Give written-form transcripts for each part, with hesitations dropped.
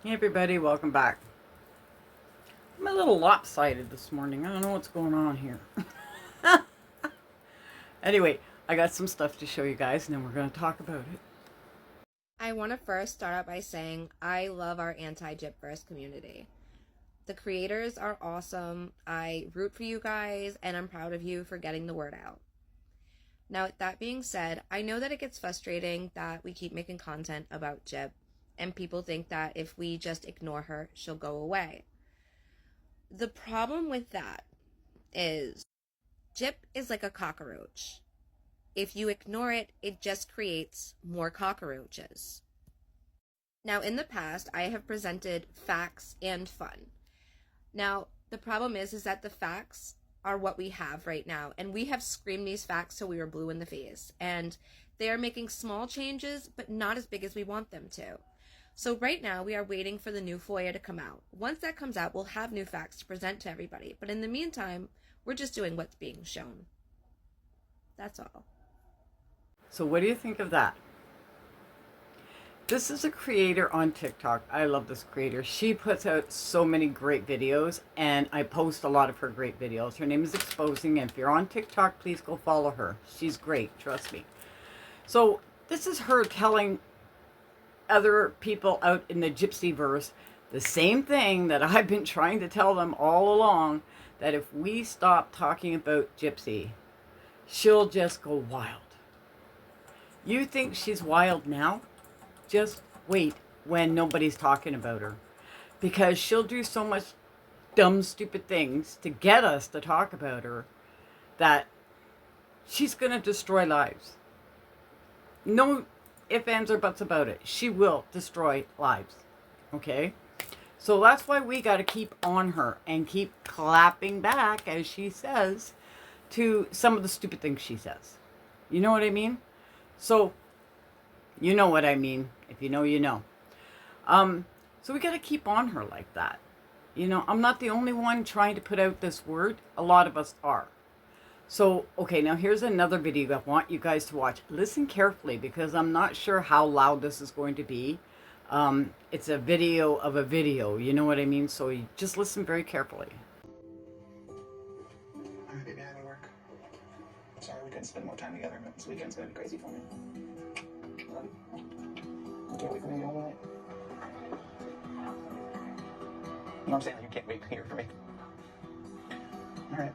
Hey everybody, welcome back. I'm a little lopsided this morning. I don't know what's going on here. Anyway, I got some stuff to show you guys and then we're going to talk about it. I want to first start out by saying I love our anti-Jip community. The creators are awesome. I root for you guys and I'm proud of you for getting the word out. Now, with that being said, I know that it gets frustrating that we keep making content about Jip and people think that if we just ignore her, she'll go away. The problem with that is Jip is like a cockroach. If you ignore it, it just creates more cockroaches. Now, in the past, I have presented facts and fun. Now, the problem is that the facts are what we have right now, and we have screamed these facts till we were blue in the face, and they are making small changes, but not as big as we want them to. So right now, we are waiting for the new FOIA to come out. Once that comes out, we'll have new facts to present to everybody, but in the meantime, we're just doing what's being shown. That's all. So what do you think of that? This is a creator on TikTok. I love this creator. She puts out so many great videos and I post a lot of her great videos. Her name is Exposing, and if you're on TikTok, please go follow her. She's great, trust me. So this is her telling other people out in the Gypsyverse the same thing that I've been trying to tell them all along, that if we stop talking about Gypsy, she'll just go wild. You think she's wild now? Just wait when nobody's talking about her, because she'll do so much dumb, stupid things to get us to talk about her that she's going to destroy lives. No ifs, ands, or buts about it. She will destroy lives. Okay? So that's why we got to keep on her and keep clapping back, as she says, to some of the stupid things she says. You know what I mean? So, you know what I mean. If you know, you know. So we got to keep on her like that. You know, I'm not the only one trying to put out this word. A lot of us are. So, okay, now here's another video I want you guys to watch. Listen carefully, because I'm not sure how loud this is going to be. It's a video of a video, you know what I mean? So you just listen very carefully. I'm baby, I had to work. Sorry we couldn't spend more time together, but this weekend's gonna be crazy for me. Love you. I can't wait for you all night. You know what I'm saying? Like, you can't wait here for me. Alright.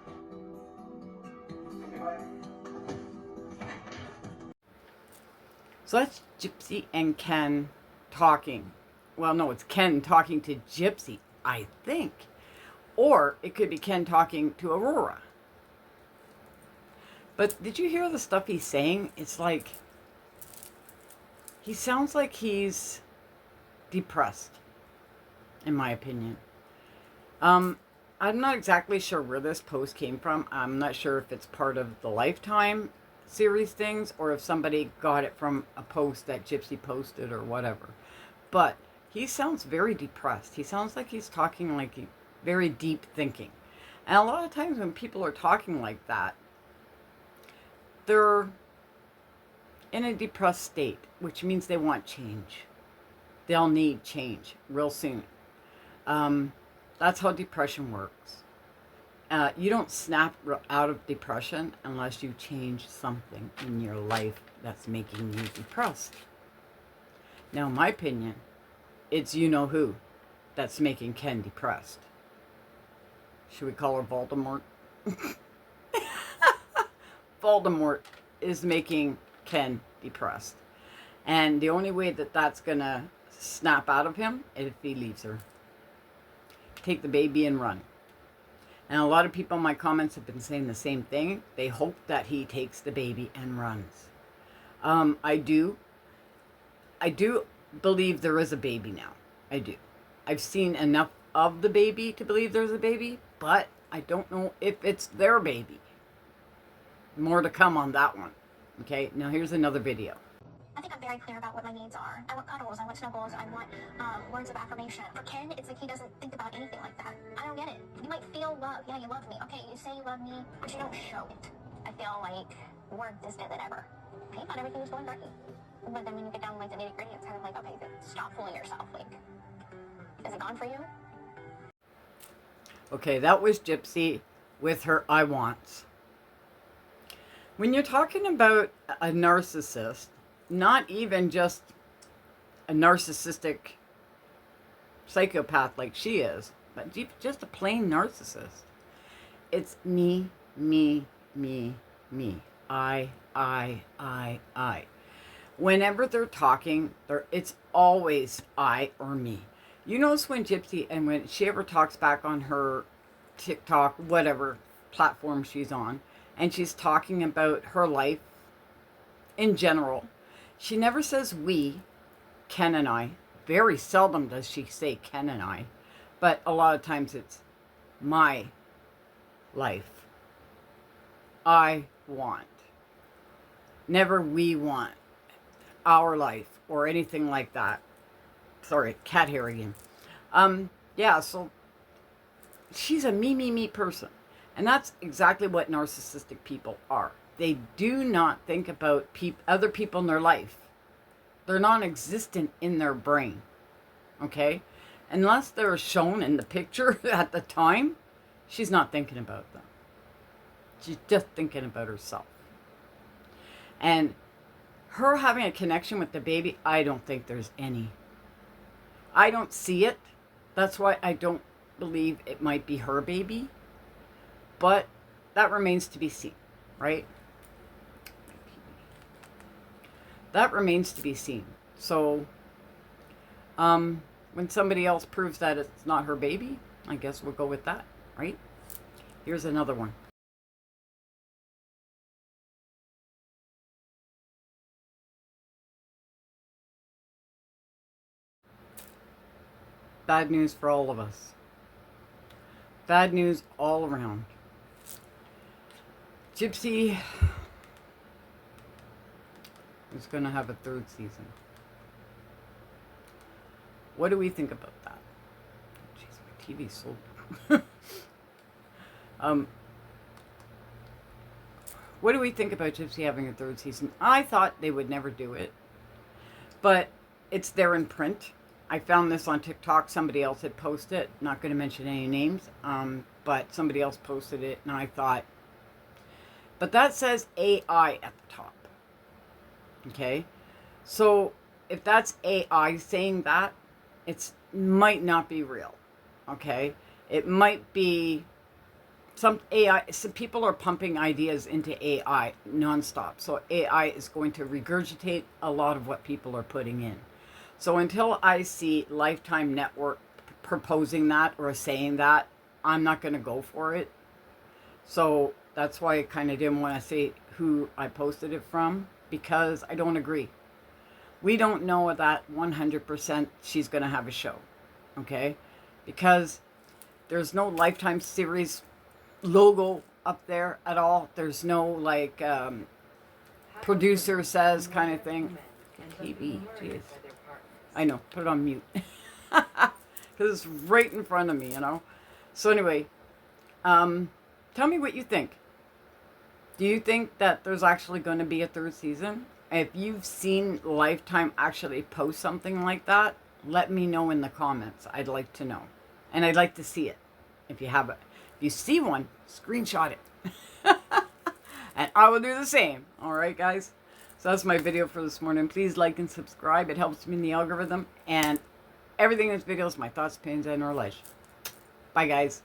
So that's Gypsy and Ken talking. Well, no, it's Ken talking to Gypsy, I think. Or it could be Ken talking to Aurora. But did you hear the stuff he's saying? It's like, he sounds like he's depressed, in my opinion. I'm not exactly sure where this post came from. I'm not sure if it's part of the Lifetime series things or if somebody got it from a post that Gypsy posted or whatever. But he sounds very depressed. He sounds like he's talking like very deep thinking. And a lot of times when people are talking like that, they're in a depressed state, which means they want change. They'll need change real soon. That's how depression works. You don't snap out of depression unless you change something in your life that's making you depressed. Now, in my opinion, it's you-know-who that's making Ken depressed. Should we call her Voldemort? Voldemort is making Ken depressed. And the only way that that's going to snap out of him is if he leaves her. Take the baby and run. And a lot of people in my comments have been saying the same thing. They hope that he takes the baby and runs. I do believe there is a baby now. I do. I've seen enough of the baby to believe there's a baby, but I don't know if it's their baby. More to come on that one. Okay, now here's another video. I think I'm very clear about what my needs are. I want cuddles, I want snuggles, I want words of affirmation. For Ken, it's like he doesn't think about anything like that. I don't get it. You might feel love. Yeah, you love me. Okay, you say you love me, but you don't show it. I feel like more distant than ever. I thought everything was going great. But then when you get down like the nitty gritty, it's kind of like, okay, stop fooling yourself. Like, Is it gone for you? Okay, that was Gypsy with her I wants. When you're talking about a narcissist, not even just a narcissistic psychopath like she is, but just a plain narcissist. It's me, me, me, me. I. Whenever they're talking, it's always I or me. You notice when Gypsy, and when she ever talks back on her TikTok, whatever platform she's on, and she's talking about her life in general, she never says we, Ken and I. Very seldom does she say Ken and I, but a lot of times it's my life. I want. Never we want. Our life or anything like that. Sorry, cat hair again. Yeah, so she's a me person. And that's exactly what narcissistic people are. They do not think about other people in their life. They're non-existent in their brain. Okay? Unless they're shown in the picture at the time, she's not thinking about them. She's just thinking about herself. And her having a connection with the baby, I don't think there's any. I don't see it. That's why I don't believe it might be her baby. But that remains to be seen, right? That remains to be seen. So, when somebody else proves that it's not her baby, I guess we'll go with that, right? Here's another one. Bad news for all of us. Bad news all around. Gypsy is going to have a third season. What do we think about that? Jeez, my TV's so... what do we think about Gypsy having a third season? I thought they would never do it. But it's there in print. I found this on TikTok. Somebody else had posted it. Not going to mention any names. But somebody else posted it. And I thought... But that says AI at the top. Okay? So, if that's AI saying that, it might not be real. Okay? It might be some AI. Some people are pumping ideas into AI nonstop. So, AI is going to regurgitate a lot of what people are putting in. So, until I see Lifetime Network proposing that or saying that, I'm not going to go for it. So, that's why I kind of didn't want to say who I posted it from, because I don't agree. We don't know that 100% she's going to have a show, okay? Because there's no Lifetime series logo up there at all. There's no, like, producer says kind of thing. TV, jeez. I know, put it on mute. Because it's right in front of me, you know? So anyway, tell me what you think. Do you think that there's actually going to be a third season? If you've seen Lifetime actually post something like that, let me know in the comments. I'd like to know. And I'd like to see it. If you have it. If you see one, screenshot it. And I will do the same. Alright, guys? So that's my video for this morning. Please like and subscribe. It helps me in the algorithm. And everything in this video is my thoughts, opinions, and knowledge. Bye, guys.